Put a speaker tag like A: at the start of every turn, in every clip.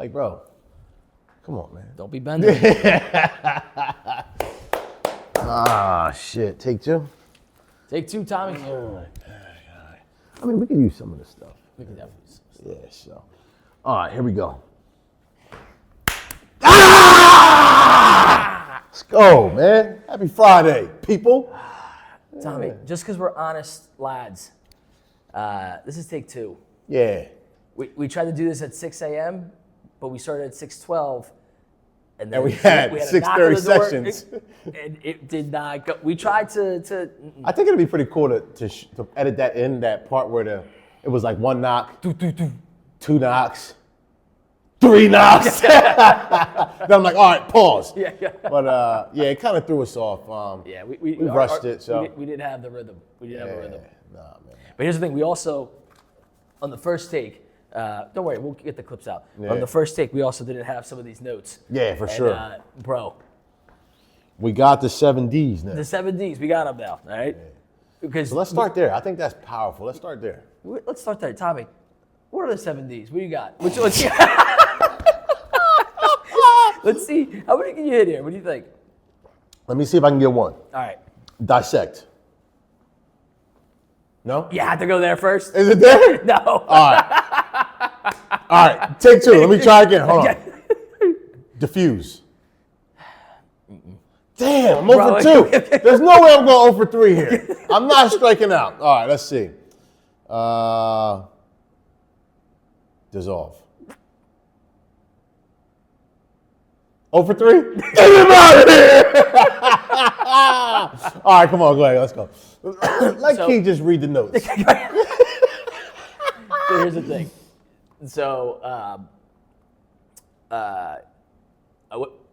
A: Like, bro, come on, man.
B: Don't be bending.
A: Ah, shit. Take two?
B: Take two, Tommy.
A: I mean, we could use some of this stuff.
B: We can definitely use some.
A: Yeah, so. All right, here we go. Ah! Let's go, man. Happy Friday, people.
B: Tommy, just because we're honest lads, this is take two.
A: Yeah.
B: We tried to do this at 6 a.m., but we started at 6:12.
A: And we had 6:30 sessions.
B: And it did not go. We tried to
A: I think it'd be pretty cool to edit that in, that part where it was like 1 knock, 2 knocks, 3 knocks. Then I'm like, all right, pause.
B: Yeah.
A: But yeah, it kind of threw us off.
B: Yeah,
A: we rushed it, so.
B: We didn't have the rhythm. We didn't have a rhythm.
A: Nah, man.
B: But here's the thing, we also, on the first take, don't worry, we'll get the clips out.
A: Yeah.
B: On the first take, we also didn't have some of these notes.
A: Yeah, for sure.
B: Bro.
A: We got the 7 Ds now.
B: The 7 Ds, we got them now, all right?
A: Yeah.
B: Because
A: So let's start there. I think that's powerful. Let's start there.
B: Let's start there. Tommy, what are the 7 Ds? What do you got? Let's see. How many can you hit here? What do you think?
A: Let me see if I can get one.
B: All right.
A: Dissect. No?
B: You had to go there first?
A: Is it there?
B: No.
A: All right. All right. Take 2. Let me try again. Hold on. Diffuse. Damn, I'm over 2. There's no way I'm going 0 for 3 here. I'm not striking out. All right, let's see. Dissolve. 0 for 3? Get him out of here! All right, come on, go ahead. Let's go. Let Key just read the notes.
B: So here's the thing. So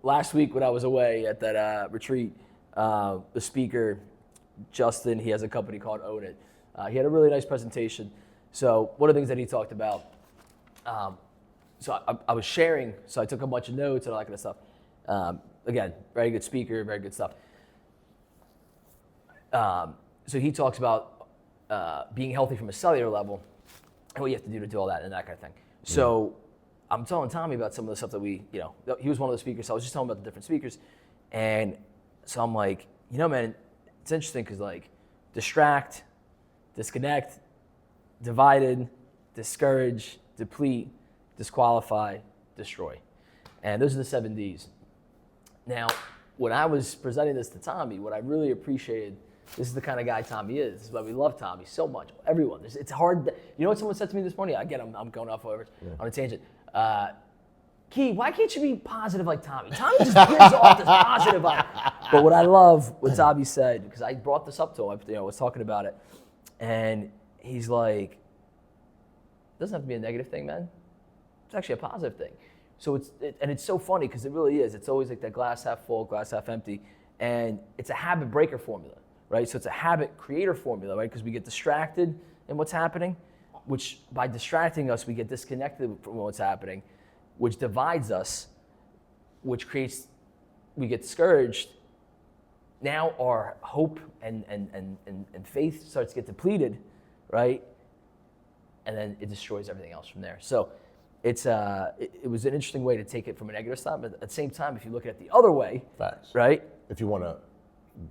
B: last week when I was away at that retreat, the speaker, Justin, he has a company called Own It. He had a really nice presentation. So one of the things that he talked about, so I was sharing, so I took a bunch of notes and all that kind of stuff. Again, very good speaker, very good stuff. So he talks about being healthy from a cellular level and what you have to do to do all that and that kind of thing. So I'm telling Tommy about some of the stuff that he was one of the speakers, so I was just telling him about the different speakers. And so I'm like, man, it's interesting because like distract, disconnect, divided, discourage, deplete, disqualify, destroy. And those are the 7 Ds. Now, when I was presenting this to Tommy, what I really appreciated, this is the kind of guy Tommy is. This is why we love Tommy so much. Everyone. It's hard. You know what someone said to me this morning? Again, I'm going off over on a tangent. Key, why can't you be positive like Tommy? Tommy just gives off this positive vibe. But what I love, what Tommy said, because I brought this up to him, I was talking about it, and he's like, it doesn't have to be a negative thing, man. It's actually a positive thing. So it's so funny because it really is. It's always like that glass half full, glass half empty, and it's a habit breaker formula, right? So it's a habit creator formula, right? Because we get distracted in what's happening, which by distracting us, we get disconnected from what's happening, which divides us, which creates, we get discouraged. Now our hope and faith starts to get depleted, right? And then it destroys everything else from there. So it was an interesting way to take it from a negative side, but at the same time, if you look at it the other way,
A: Facts.
B: right?
A: If you want to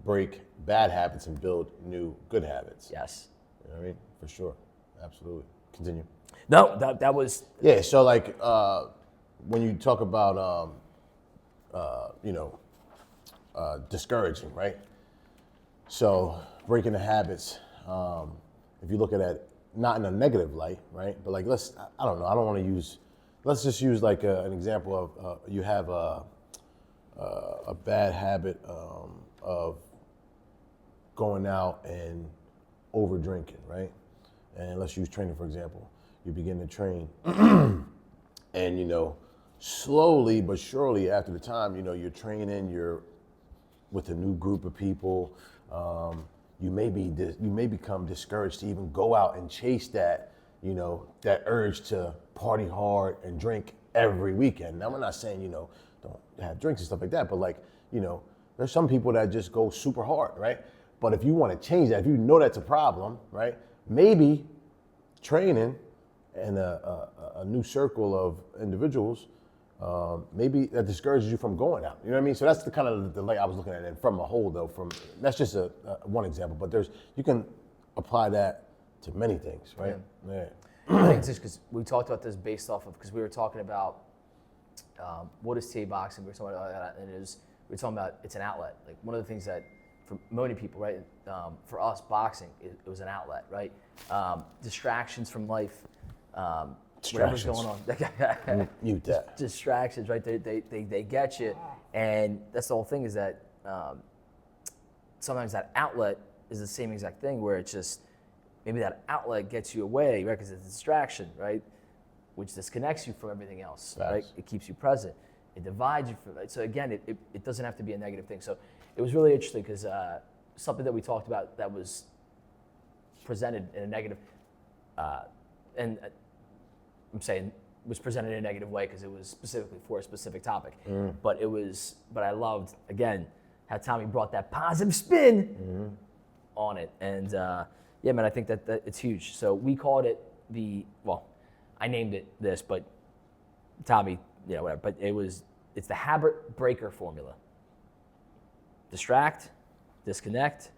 A: break bad habits and build new good habits.
B: Yes.
A: You know what I mean? For sure. Absolutely. Continue.
B: No, that was...
A: Yeah, so like when you talk about, discouraging, right? So breaking the habits, if you look at it, not in a negative light, right? But like, let's just use like an example of you have a bad habit of going out and over drinking, right? And let's use training, for example. You begin to train and, slowly but surely after the time, you're training, you're with a new group of people, you may become discouraged to even go out and chase that, that urge to party hard and drink every weekend. Now, we're not saying, don't have drinks and stuff like that, but like, there's some people that just go super hard, right? But if you want to change that, if you know that's a problem, right? Maybe training and a new circle of individuals maybe that discourages you from going out. You know what I mean? So that's the kind of the light I was looking at it from a whole though. That's just a one example, but you can apply that to many things, right? Yeah.
B: I think it's just because we talked about this based off of, because we were talking about what is TA boxing, we were talking about that, and we were talking about it's an outlet. Like one of the things that for many people, right, for us, boxing, it was an outlet, right? Distractions from life, whatever's going on.
A: Mute that.
B: Distractions, right? They get you, and that's the whole thing is that sometimes that outlet is the same exact thing where it's just, maybe that outlet gets you away, right? Because it's a distraction, right? Which disconnects you from everything else, right? It keeps you present. It divides you from it. So again, it doesn't have to be a negative thing. So it was really interesting because something that we talked about that was presented in a negative, and I'm saying was presented in a negative way because it was specifically for a specific topic. But I loved, again, how Tommy brought that positive spin on it. And yeah, man, I think that it's huge. So we called it I named it this, but Tommy, whatever. But it's the habit breaker formula. Distract, disconnect,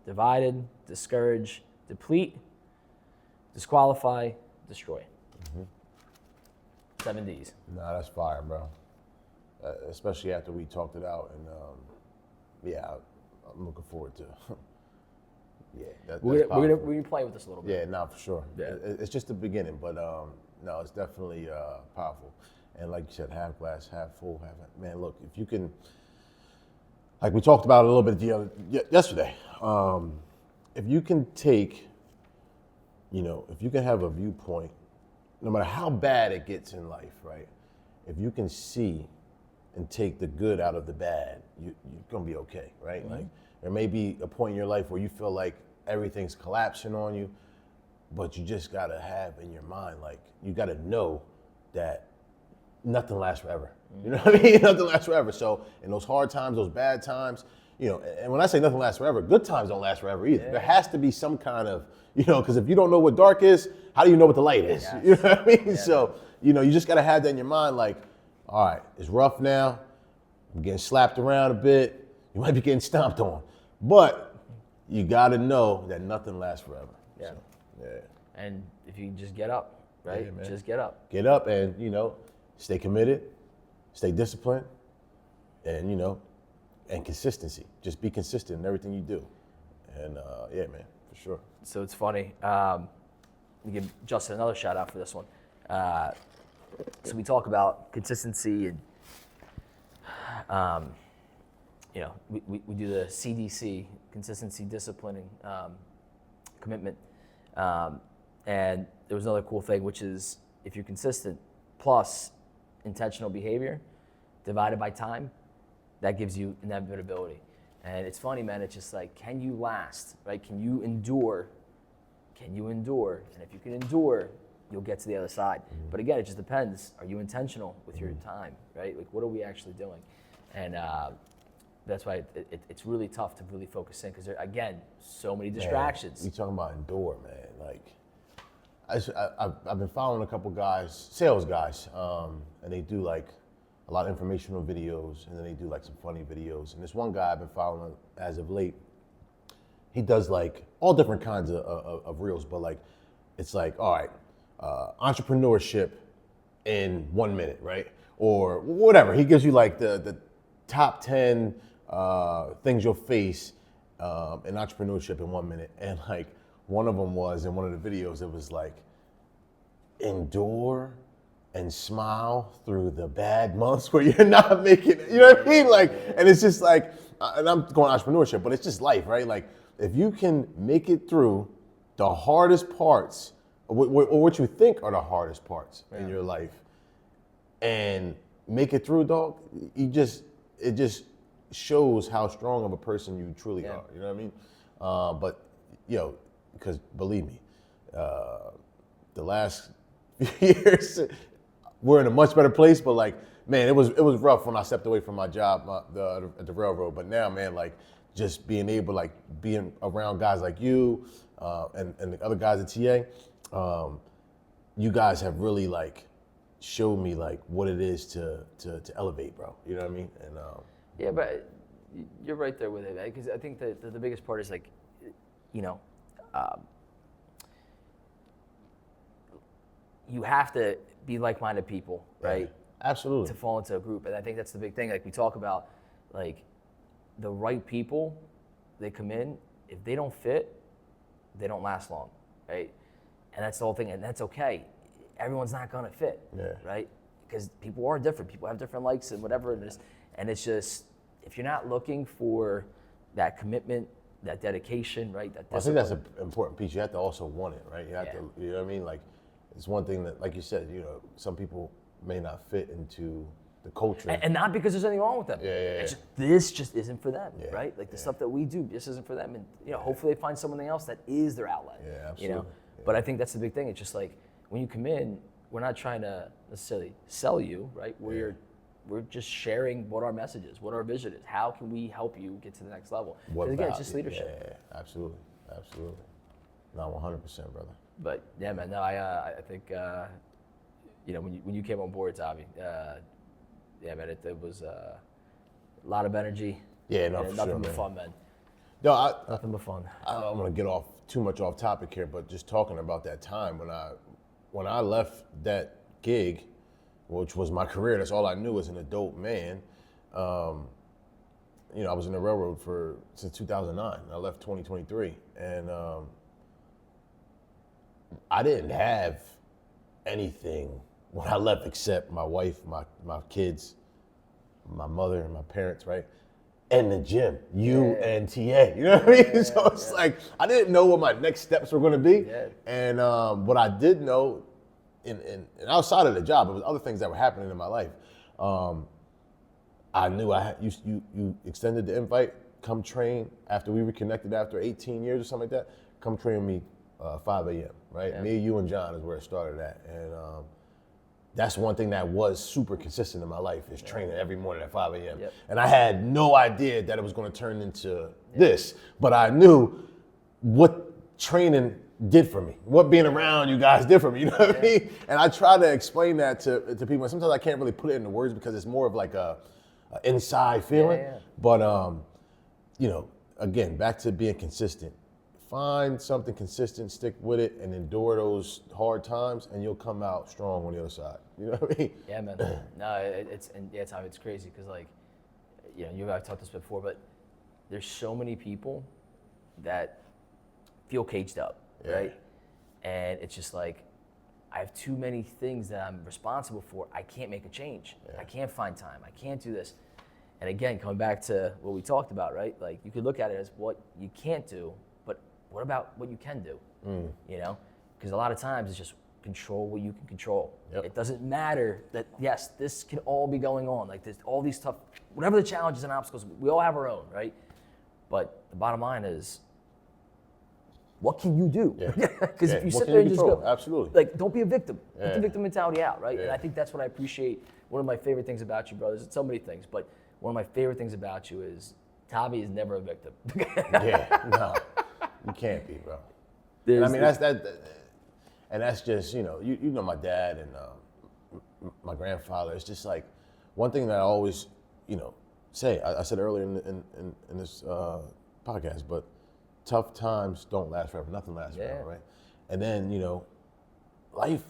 B: divided, discourage, deplete, disqualify, destroy. 7 Ds.
A: Nah, that's fire, bro. Especially after we talked it out, and I'm looking forward to.
B: We're gonna play with this a little bit.
A: Yeah, no, for sure.
B: Yeah.
A: It's just the beginning, but no, it's definitely powerful. And like you said, half glass, half full, man. Look, if you can, like we talked about a little bit yesterday, if you can take, if you can have a viewpoint, no matter how bad it gets in life, right? If you can see and take the good out of the bad, you're gonna be okay, right? Like there may be a point in your life where you feel like everything's collapsing on you, but you just gotta have in your mind, like you gotta know that nothing lasts forever. You know what I mean? Nothing lasts forever. So in those hard times, those bad times, and when I say nothing lasts forever, good times don't last forever either. There has to be some kind of, because if you don't know what dark is, how do you know what the light is? Yes. You know what I mean? Yeah. So, you just gotta have that in your mind, like, all right, it's rough now, I'm getting slapped around a bit, you might be getting stomped on, but you gotta know that nothing lasts forever.
B: Yeah.
A: So, yeah.
B: And if you just get up, right?
A: Yeah,
B: just get up.
A: Get up and, stay committed, stay disciplined, and, and consistency. Just be consistent in everything you do. And yeah, man, for sure.
B: So it's funny. We give Justin another shout out for this one. So we talk about consistency and, we do the CDC, consistency, disciplining, commitment. And there was another cool thing, which is if you're consistent plus intentional behavior divided by time, that gives you inevitability. And it's funny, man, it's just like, can you last, right? Can you endure? And if you can endure, you'll get to the other side. But again, it just depends. Are you intentional with your time, right? Like, what are we actually doing? And that's why it's really tough to really focus in because, again, so many distractions.
A: Man, you talking about endure, man. Like, I've been following a couple guys, sales guys, and they do like a lot of informational videos, and then they do like some funny videos. And this one guy I've been following as of late, he does like all different kinds of reels, but like, it's like, all right, entrepreneurship in 1 minute, right? Or whatever. He gives you like the top 10 things you'll face in entrepreneurship in 1 minute. And like one of them was in one of the videos, it was like, endure and smile through the bad months where you're not making it. You know what I mean? Like, and it's just like, and I'm going entrepreneurship, but it's just life, right? Like, if you can make it through the hardest parts, or what you think are the hardest parts in your life, and make it through, dog, it just shows how strong of a person you truly are. You know what I mean? But because believe me, the last few years we're in a much better place. But like, man, it was rough when I stepped away from my job at the railroad. But now, man, like, just being able, like, being around guys like you and the other guys at TA, you guys have really like showed me like what it is to elevate, bro. You know what I mean? And
B: Yeah, but you're right there with it, because I think that the biggest part is like, you know, you have to be like-minded people, right?
A: absolutely.
B: To fall into a group, and I think that's the big thing. Like we talk about, like the right people, they come in. If they don't fit, they don't last long, right? And that's the whole thing, and that's okay. Everyone's not gonna fit, right? Because people are different. People have different likes and whatever it is, and it's just if you're not looking for that commitment, that dedication, right? That
A: I think that's an important piece. You have to also want it, right? You have to, you know what I mean? Like, it's one thing that, like you said, you know, some people may not fit into the culture.
B: And not because there's anything wrong with them. It's just, this just isn't for them, right? Like the stuff that we do just isn't for them. And, you know, hopefully they find something else that is their outlet.
A: Yeah, absolutely.
B: You know? But I think that's the big thing. It's just like, when you come in, we're not trying to necessarily sell you, right? We're just sharing what our message is, what our vision is. How can we help you get to the next level? Because again, it's just leadership.
A: Yeah, absolutely. No, 100%, brother.
B: But yeah, man, no, I think, you know, when you came on board, Tommy, yeah, man, it was a lot of energy.
A: Yeah, no, for
B: nothing
A: sure,
B: but
A: man.
B: fun, man.
A: No,
B: Nothing but fun.
A: I don't want to get too much off topic here, but just talking about that time when I left that gig, which was my career, that's all I knew as an adult man. You know, I was in the railroad since 2009. I left 2023, and I didn't have anything when I left except my wife, my kids, my mother, and my parents, right? And the gym, and TA, you know what I mean? So it's like, I didn't know what my next steps were gonna be.
B: Yeah.
A: And what I did know, and outside of the job, it was other things that were happening in my life. I knew you extended the invite, come train after we reconnected after 18 years or something like that. Come train with me 5 a.m., right?
B: Yeah.
A: Me, you, and John is where it started at. And that's one thing that was super consistent in my life is training every morning at 5 a.m.
B: Yep.
A: And I had no idea that it was going to turn into this, but I knew what training did for me, what being around you guys did for me, you know what I mean? And I try to explain that to people. Sometimes I can't really put it into words because it's more of like a inside feeling. But, you know, again, back to being consistent. Find something consistent, stick with it, and endure those hard times, and you'll come out strong on the other side. You know what I mean?
B: Yeah, man. No, Tom, it's crazy because, like, you know, you and I have talked this before, but there's so many people that feel caged up, right? And it's just like, I have too many things that I'm responsible for. I can't make a change. I can't find time. I can't do this. And again, coming back to what we talked about, right? Like, you could look at it as what you can't do, but what about what you can do? You know? Because a lot of times it's just control what you can control. It doesn't matter that, yes, this can all be going on. Like, there's all these tough, whatever the challenges and obstacles, we all have our own, right? But the bottom line is, what can you do? Because if you sit there and just go, like, don't be a victim. Put the victim mentality out, right? And I think that's what I appreciate. One of my favorite things about you, brothers, it's so many things, but one of my favorite things about you is Tommy is never a victim.
A: No, you can't be, bro. And I mean, that's just, you know, you know my dad and my grandfather. It's just like one thing that I always, you know, say. I said earlier in this podcast, but tough times don't last forever. Nothing lasts forever, right? And then, you know, life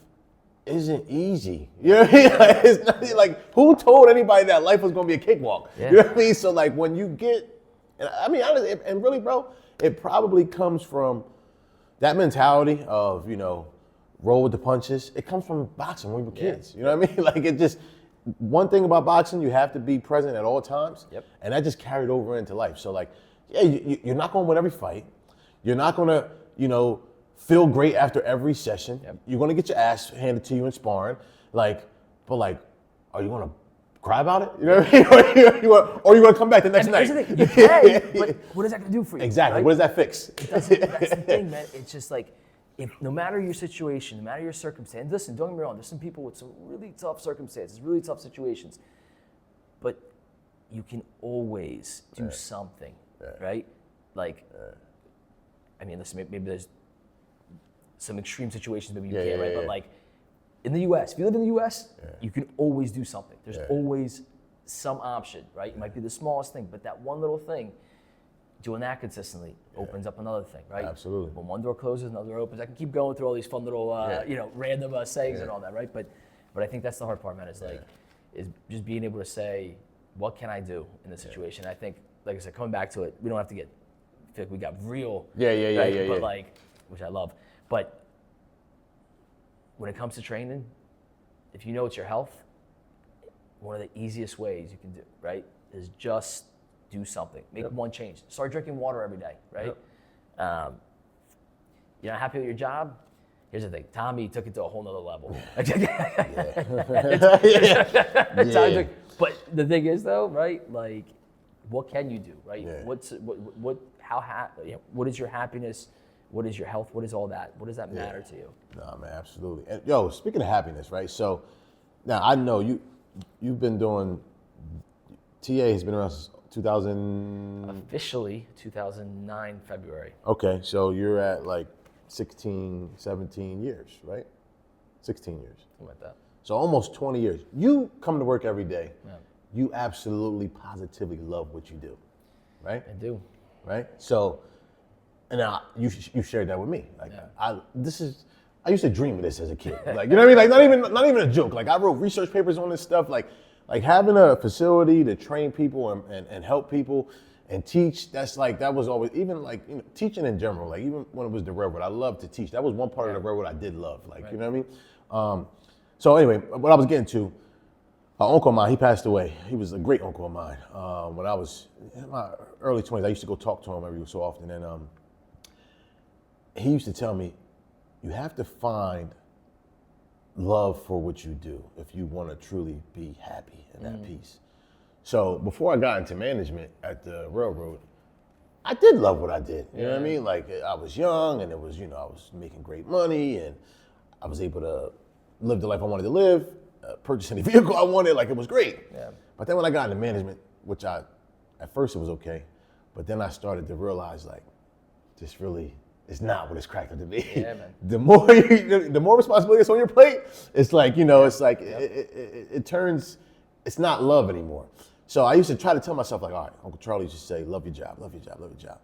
A: isn't easy. You know what I mean? Like, it's not, like, who told anybody that life was going to be a cakewalk? You know what I mean? So, like, when you get, and I mean, honestly, and really, bro, it probably comes from that mentality of, you know, roll with the punches. It comes from boxing when we were kids. You know what I mean? Like, it just, one thing about boxing, you have to be present at all times. And that just carried over into life. So, like, yeah, you're not going to win every fight. You're not going to, you know, feel great after every session. You're going to get your ass handed to you in sparring. Like, but like, are you going to cry about it? You know what I mean? Or you going to come back the next night?
B: You can, but what is that going to do for you?
A: Exactly.
B: Right?
A: What does that fix?
B: That's the thing, man. It's just like, no matter your situation, no matter your circumstance, listen, don't get me wrong, there's some people with some really tough circumstances, really tough situations, but you can always do something, right? Like, I mean, listen, maybe there's some extreme situations maybe you can't, right? But like, in the U.S., if you live in the U.S., you can always do something. There's always some option, right? It might be the smallest thing, but that one little thing, doing that consistently opens up another thing, right?
A: Absolutely.
B: When one door closes, another door opens. I can keep going through all these fun little, random sayings and all that, right? But I think that's the hard part, man. Is is just being able to say, what can I do in this situation? I think, like I said, coming back to it, we don't have to feel like we got real, but like, which I love. But when it comes to training, if you know it's your health, one of the easiest ways you can do, right, is just do something. Make one change. Start drinking water every day, right? You're not happy with your job? Here's the thing. Tommy took it to a whole nother level. But the thing is, though, right? Like, what can you do, right? What is your happiness? What is your health? What is all that? What does that matter to you?
A: No, man, absolutely. And yo, speaking of happiness, right? So now I know you've been doing, TA has been around since 2000.
B: Officially 2009 February.
A: Okay, so you're at like 16, 17 years, right? 16 years.
B: Something like that.
A: So almost 20 years. You come to work every day. Yeah. You absolutely, positively love what you do, right?
B: I do.
A: Right? So, and now you shared that with me. Like, I used to dream of this as a kid. Like, you know what I mean? Like, not even a joke. Like, I wrote research papers on this stuff. Like having a facility to train people and help people and teach. That was always, even like, you know, teaching in general. Like, even when it was the railroad, I loved to teach. That was one part of the railroad I did love. Like, you know what I mean? So anyway, what I was getting to, uncle of mine, he passed away. He was a great uncle of mine. When I was in my early 20s, I used to go talk to him every so often. And he used to tell me, you have to find love for what you do if you want to truly be happy and at peace. So before I got into management at the railroad, I did love what I did. You know what I mean? Like, I was young, and it was, I was making great money, and I was able to live the life I wanted to live, purchase any vehicle I wanted. Like, it was great. Yeah. But then when I got into management, which at first it was okay, but then I started to realize, like, this really is not what it's cracked up to be. Yeah, man. The more responsibility that's on your plate, it's like, it's like, it turns, it's not love anymore. So I used to try to tell myself, like, all right, Uncle Charlie used to say, love your job, love your job, love your job.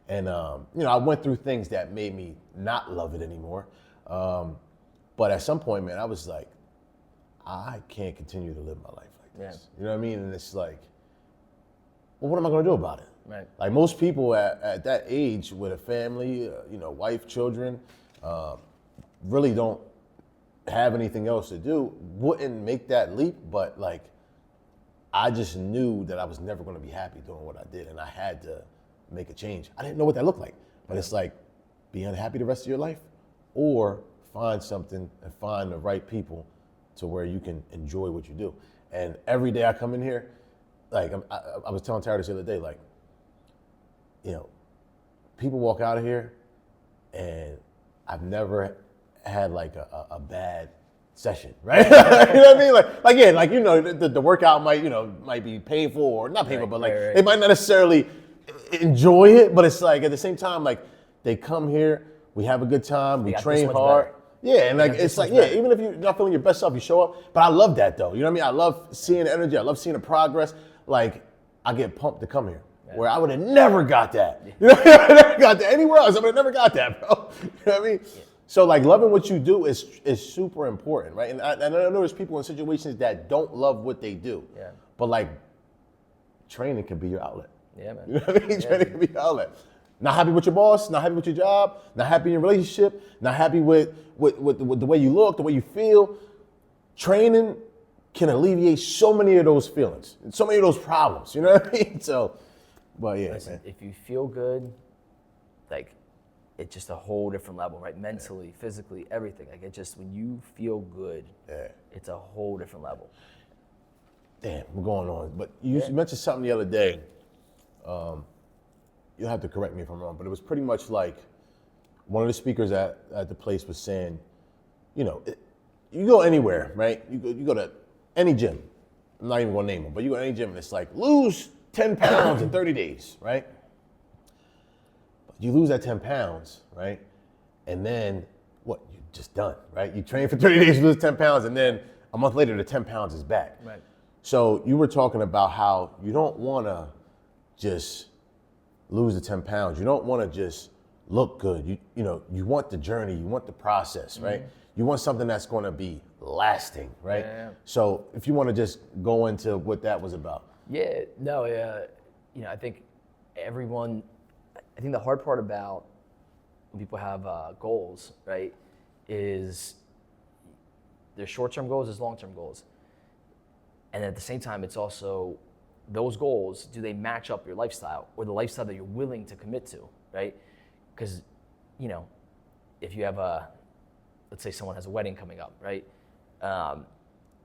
A: And, I went through things that made me not love it anymore. But at some point, man, I was like, I can't continue to live my life like this. Yeah. You know what I mean? And it's like, well, what am I going to do about it? Right. Like, most people at that age with a family, wife, children, really don't have anything else to do, wouldn't make that leap. But, like, I just knew that I was never going to be happy doing what I did, and I had to make a change. I didn't know what that looked like, but it's like, be unhappy the rest of your life, or find something and find the right people to where you can enjoy what you do. And every day I come in here, like, I was telling Tara this the other day, like, people walk out of here, and I've never had like a bad session, right? You know what I mean? The workout might be painful or not painful, but they might not necessarily enjoy it. But it's like, at the same time, like, they come here, we have a good time, we train hard. Yeah, and like, it's like, even if you're not feeling your best self, you show up. But I love that, though. You know what I mean? I love seeing the energy. I love seeing the progress. Like, I get pumped to come here, where I would have never got that. You know, I never got that anywhere else. I would have never got that, bro. You know what I mean? Yeah. So, like, loving what you do is super important, right? And I know there's people in situations that don't love what they do. Yeah. But, like, training can be your outlet. Yeah, man. You know what I mean? Training can be your outlet. Not happy with your boss, not happy with your job, not happy in your relationship, not happy with the way you look, the way you feel. Training can alleviate so many of those feelings, so many of those problems. You know what I mean? So, but yeah, listen, man.
B: If you feel good, like, it's just a whole different level, right? Mentally, physically, everything. Like, it just, when you feel good, it's a whole different level.
A: Damn, we're going on. But you mentioned something the other day. You'll have to correct me if I'm wrong, but it was pretty much like one of the speakers at the place was saying, you go anywhere, right? You go to any gym. I'm not even going to name them, but you go to any gym and it's like, lose 10 pounds in 30 days, right? But you lose that 10 pounds, right? And then what? You just done, right? You train for 30 days, lose 10 pounds, and then a month later, the 10 pounds is back.
B: Right.
A: So you were talking about how you don't want to just lose the 10 pounds. You don't want to just look good. You know, you want the journey, you want the process, right? You want something that's going to be lasting, right?
B: Yeah.
A: So if you want to just go into what that was about.
B: Yeah, no, you know, I think the hard part about when people have goals, right, is there's short-term goals, there's long-term goals. And at the same time, it's also those goals, do they match up your lifestyle or the lifestyle that you're willing to commit to, right? Because, you know, if you have let's say someone has a wedding coming up, right?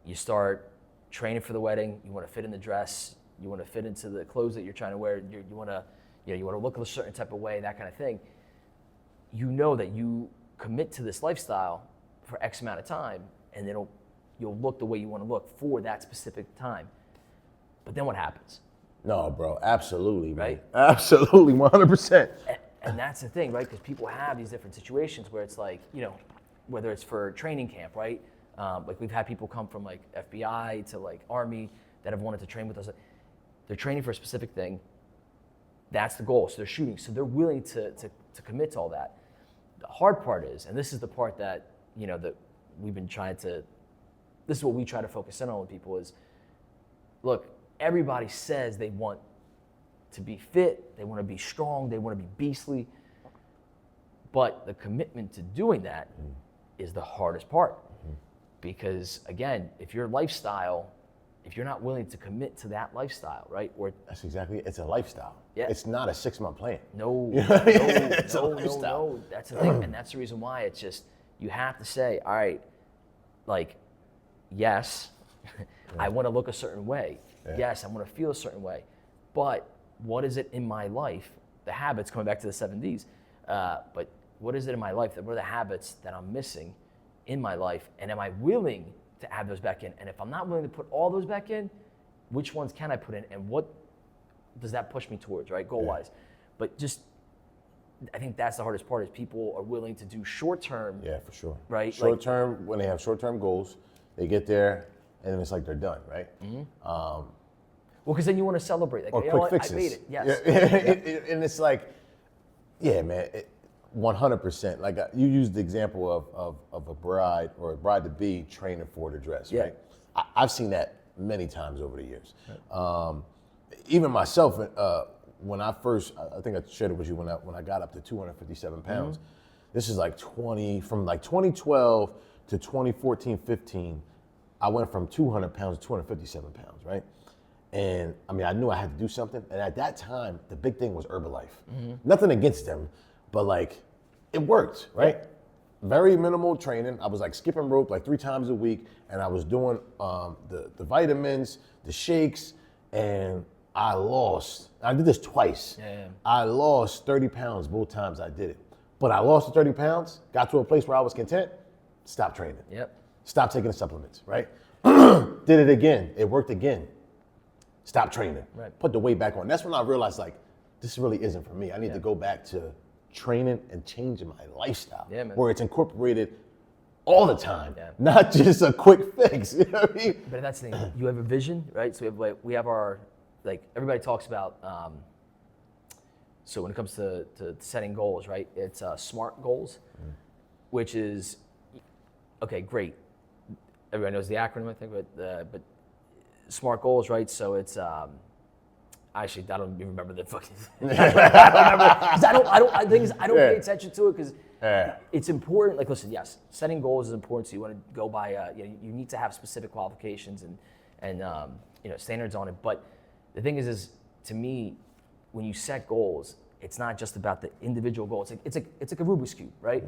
B: You start training for the wedding, you want to fit in the dress, you want to fit into the clothes that you're trying to wear, you want to look a certain type of way, that kind of thing. You know that you commit to this lifestyle for X amount of time, and you'll look the way you want to look for that specific time. But then what happens?
A: No, bro, absolutely, man.
B: Right?
A: Absolutely, 100%.
B: And that's the thing, right? Because people have these different situations where it's like, you know, whether it's for training camp, right? Like we've had people come from like FBI to like Army that have wanted to train with us. They're training for a specific thing. That's the goal. So they're shooting. So they're willing to commit to all that. The hard part is, and this is the part that, you know, that we've been trying to, this is what we try to focus in on with people is, look, everybody says they want to be fit, they want to be strong, they want to be beastly, but the commitment to doing that is the hardest part. Because again, if your lifestyle, if you're not willing to commit to that lifestyle, right? Or
A: That's exactly it. It's a lifestyle.
B: Yeah.
A: It's not a 6-month plan.
B: No,
A: It's a lifestyle.
B: no. That's the thing, and that's the reason why it's just, you have to say, all right, like, yes, I want to look a certain way.
A: Yeah.
B: Yes, I want to feel a certain way. But what is it in my life, the habits, coming back to the 7Ds, but what is it in my life, what are the habits that I'm missing in my life, and am I willing to add those back in? And if I'm not willing to put all those back in, which ones can I put in, and what does that push me towards, right, goal-wise? Yeah. But just, I think that's the hardest part, is people are willing to do short-term.
A: Yeah, for sure.
B: Right?
A: Short-term, when they have short-term goals, they get there, and then it's like they're done, right?
B: Well, because then you want to celebrate. Like,
A: Or
B: you know
A: quick
B: what?
A: fixes.
B: I made it, yes.
A: Yeah. And it's like, yeah, man, 100%. Like you used the example of a bride or a bride-to-be training for the dress,
B: Yeah.
A: right? I've seen that many times over the years. Right. Even myself, when I first, I think I shared it with you when I got up to 257 pounds. This is like from 2012 to 2014, 15, I went from 200 pounds to 257 pounds, right? And I mean, I knew I had to do something. And at that time, the big thing was Herbalife. Nothing against them, but like, it worked, right? Very minimal training. I was like skipping rope like 3 times a week, and I was doing the vitamins, the shakes, and I did this twice.
B: Yeah.
A: I lost 30 pounds both times I did it. But I lost the 30 pounds, got to a place where I was content, stopped training.
B: Yep.
A: Stopped taking the supplements, right? Did it again, it worked again. Stopped training,
B: Right.
A: Put the weight back on. That's when I realized, like, this really isn't for me. I need to go back to training and changing my lifestyle,
B: Yeah, man.
A: where it's incorporated all the time,
B: Yeah.
A: not just a quick fix. You know what I mean?
B: But that's the thing. You have a vision, right? So we have our, like, everybody talks about, so when it comes to setting goals, right? It's SMART goals, which is, okay, great. Everybody knows the acronym, I think, but SMART goals, right? So it's, actually, I don't even remember the fucking. I don't remember, 'cause I don't pay attention to it because it's important. Like, listen, yes, setting goals is important. So you want to go by, you need to have specific qualifications and standards on it. But the thing is to me, when you set goals, it's not just about the individual goal. It's like a Rubik's cube, right?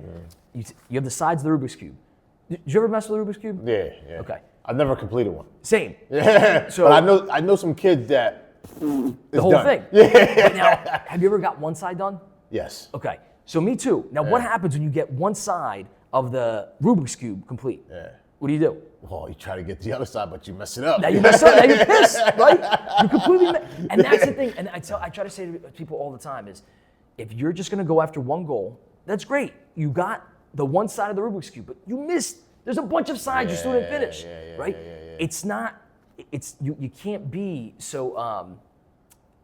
B: You have the sides of the Rubik's cube. Did you ever mess with the Rubik's cube?
A: Yeah.
B: Okay.
A: I've never completed one.
B: Same.
A: Yeah.
B: So
A: but I know some kids that
B: the whole
A: done.
B: thing.
A: Yeah.
B: But now, have you ever got one side done?
A: Yes.
B: Okay. So me too. Now, what happens when you get one side of the Rubik's cube complete?
A: Yeah.
B: What do you do?
A: Well, you try to get the other side, but you mess it up.
B: Now you mess up. Now you're pissed, right? You completely. And that's the thing. And I try to say to people all the time is, if you're just going to go after one goal, that's great. You got the one side of the Rubik's Cube, but you missed. There's a bunch of sides you still didn't finish, right? It's not. It's you can't be so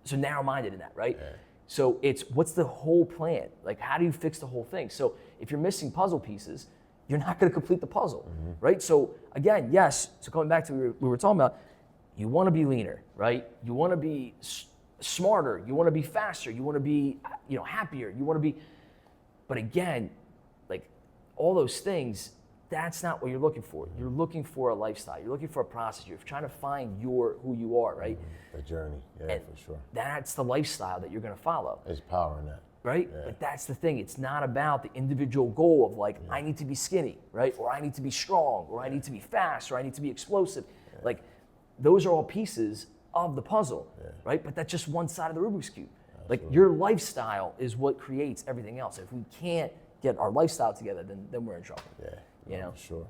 B: so narrow-minded in that, right? Yeah. So it's what's the whole plan? Like, how do you fix the whole thing? So if you're missing puzzle pieces, you're not going to complete the puzzle, right? So again, yes. So going back to what we were talking about, you want to be leaner, right? You want to be smarter. You want to be faster. You want to be, happier. You want to be, but again, like all those things, that's not what you're looking for. You're looking for a lifestyle. You're looking for a process. You're trying to find who you are, right?
A: The journey, and for sure.
B: That's the lifestyle that you're going to follow.
A: There's power in that.
B: Right? Yeah. But that's the thing. It's not about the individual goal of like, I need to be skinny, right? Or I need to be strong, or I need to be fast, or I need to be explosive. Yeah. Like, those are all pieces of the puzzle, right? But that's just one side of the Rubik's Cube. Absolutely. Like, your lifestyle is what creates everything else. If we can't get our lifestyle together, then we're in trouble.
A: Yeah, for sure.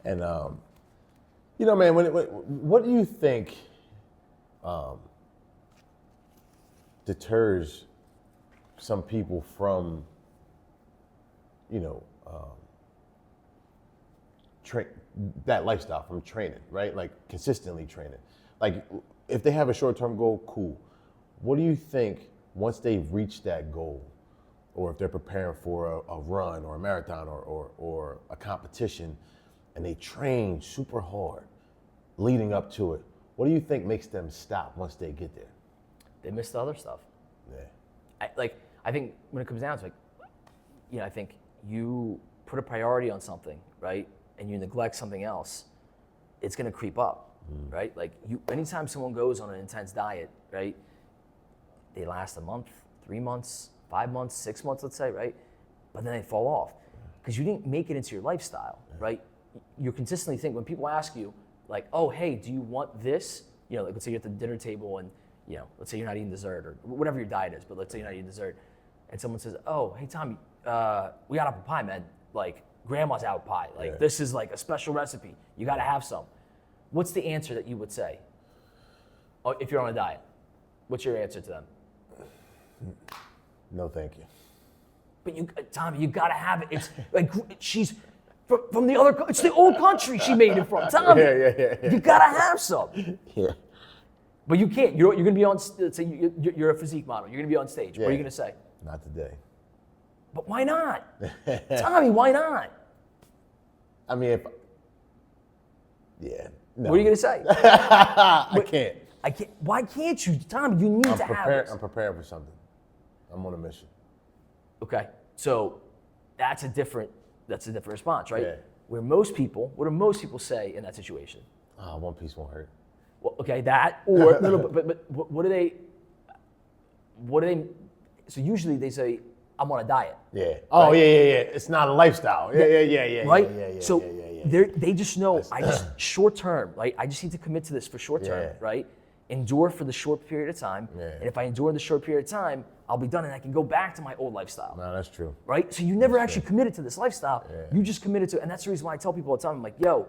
A: And, man, what do you think deters some people from, that lifestyle, from training, right? Like consistently training. Like if they have a short-term goal, cool. What do you think once they've reached that goal, or if they're preparing for a run or a marathon or a competition, and they train super hard leading up to it, what do you think makes them stop once they get there?
B: They miss the other stuff.
A: Yeah.
B: I think when it comes down to it, I think you put a priority on something, right? And you neglect something else, it's gonna creep up, right? Like anytime someone goes on an intense diet, right? They last a month, 3 months, 5 months, 6 months, let's say, right? But then they fall off because you didn't make it into your lifestyle, right? You consistently think when people ask you, like, oh, hey, do you want this? Like let's say you're at the dinner table and, let's say you're not eating dessert or whatever your diet is, but let's say you're not eating dessert. And someone says, oh, hey, Tommy, we got apple pie, man. Like, grandma's apple pie. Like, this is like a special recipe. You got to have some. What's the answer that you would say? Oh, if you're on a diet, what's your answer to them?
A: No, thank you.
B: But Tommy, you got to have it. It's like, she's from the other, it's the old country she made it from. Tommy, you got to have some.
A: Yeah.
B: But you can't. You're going to be on, say you're a physique model. You're going to be on stage. What are you going to say?
A: Not today.
B: But why not? Tommy, why not?
A: I mean, no.
B: What are you going to say?
A: I can't.
B: Why can't you? Tommy, you need to have it.
A: I'm preparing for something. I'm on a mission.
B: Okay. So that's a different response, right?
A: Yeah.
B: What do most people say in that situation?
A: One piece won't hurt.
B: Well, okay, that, or, but what do they, so usually they say, I'm on a diet.
A: Yeah. Oh, right? Yeah. It's not a lifestyle. Yeah.
B: Right?
A: Yeah.
B: So they just know, short term, right? I just need to commit to this for short term, right? Endure for the short period of time. Yeah. And if I endure the short period of time, I'll be done and I can go back to my old lifestyle.
A: No, that's true.
B: Right? So you never actually committed to this lifestyle. Yeah. You just committed to it. And that's the reason why I tell people all the time, I'm like, yo,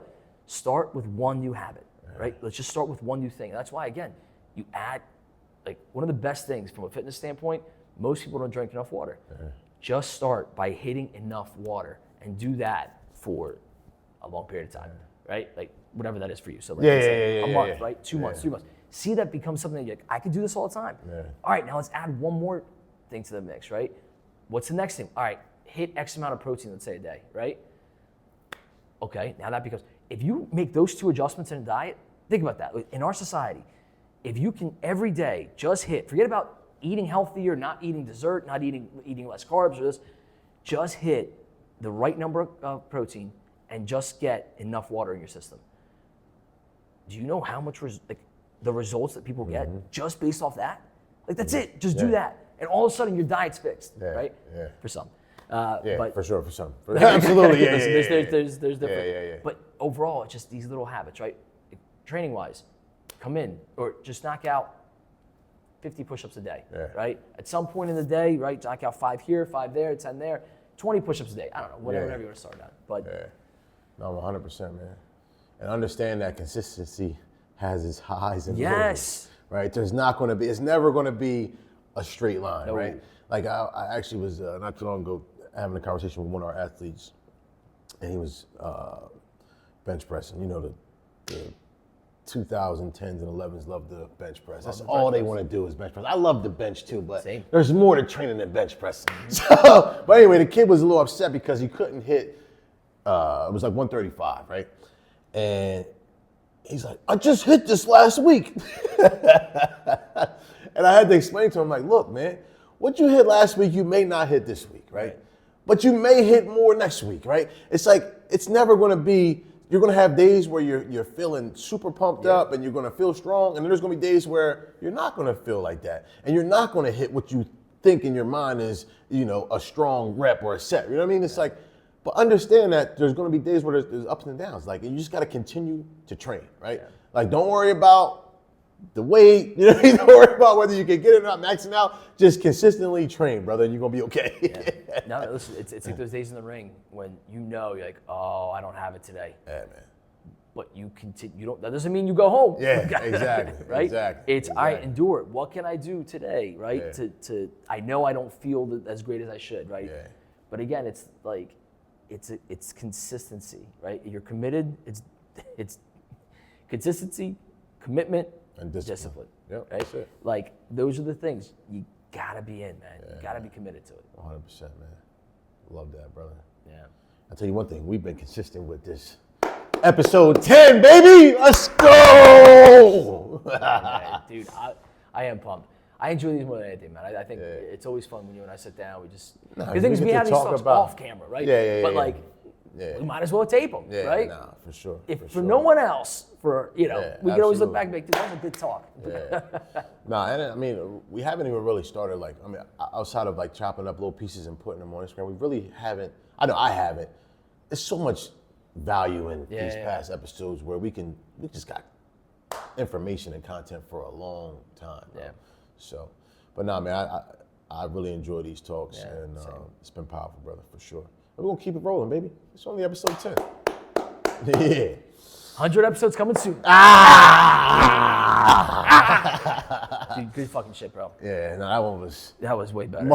B: start with one new habit, right? Let's just start with one new thing. And that's why, again, you add, like, one of the best things from a fitness standpoint, most people don't drink enough water. Yeah. Just start by hitting enough water and do that for a long period of time, right? Like, whatever that is for you. So, like, a month, right? 2 months, 3 months. See that becomes something that you're like, I can do this all the time. Yeah. All right, now let's add one more thing to the mix, right? What's the next thing? All right, hit X amount of protein, let's say a day, right? Okay, now that becomes, if you make those two adjustments in a diet, think about that. In our society, if you can every day just hit, forget about eating healthier, not eating dessert, not eating less carbs or this, just hit the right number of protein and just get enough water in your system. Do you know how much, the results that people get just based off that? Like, that's it, just do that. And all of a sudden your diet's fixed, right? Yeah. For some. But
A: for sure, for some. Absolutely,
B: There's different.
A: Yeah.
B: But overall, it's just these little habits, right? Training-wise, come in, or just knock out 50 push-ups a day, right? At some point in the day, right, knock out 5 here, 5 there, 10 there, 20 push-ups a day. I don't know, whatever you want to start at. But
A: no, 100%, man. And understand that consistency has its highs and lows, right? There's not going to be, it's never going to be a straight line, right? Like I actually was not too long ago having a conversation with one of our athletes, and he was bench pressing. You know, the 2010s and 11s love the bench press. That's all they want to do is bench press. I love the bench too, but there's more to training than bench pressing. So, but anyway, the kid was a little upset because he couldn't hit. It was like 135, right? And he's like, I just hit this last week. And I had to explain to him, like, look, man, what you hit last week, you may not hit this week, right? But you may hit more next week, right? It's like, it's never going to be, you're going to have days where you're feeling super pumped up and you're going to feel strong. And then there's going to be days where you're not going to feel like that. And you're not going to hit what you think in your mind is, you know, a strong rep or a set. You know what I mean? It's like, but understand that there's going to be days where there's ups and downs. Like, you just got to continue to train, right? Yeah. Like, don't worry about the weight. You know, don't worry about whether you can get it or not, maxing out. Just consistently train, brother, and you're going to be okay.
B: Yeah. No, listen, it's like those days in the ring when you know, you're like, oh, I don't have it today.
A: Yeah, man.
B: But you continue. You don't. That doesn't mean you go home.
A: Yeah, exactly.
B: Right.
A: Exactly.
B: It's I endure it. What can I do today? Right.
A: Yeah.
B: To I know I don't feel as great as I should. Right.
A: Yeah.
B: But again, it's like, it's consistency. Right. You're committed. It's consistency, commitment,
A: and discipline. Yep,
B: right.
A: That's it.
B: Like, those are the things you gotta be in, man.
A: Yeah,
B: you gotta be committed to it.
A: 100%, man. Love that, brother.
B: Yeah.
A: I'll tell you one thing. We've been consistent with this. Episode 10, baby! Let's go!
B: Man, dude, I am pumped. I enjoy these more than anything, man. I think it's always fun when you and I sit down. We just, the thing is, we have these talks off camera, right?
A: Yeah.
B: But like, we might as well tape them, right?
A: Nah, for sure.
B: For no one else, we can always look back and be like, dude, that was a good talk.
A: Yeah. Nah, and I mean, we haven't even really started, like, I mean, outside of like chopping up little pieces and putting them on Instagram, we really haven't. I know I haven't. There's so much value in these past episodes where we just got information and content for a long time.
B: Yeah.
A: So, but nah, man, I really enjoy these talks, and it's been powerful, brother, for sure. And we're gonna keep it rolling, baby. It's only episode 10. Yeah.
B: 100 episodes coming soon. Dude, good fucking shit, bro.
A: Yeah, no, that one was
B: way better.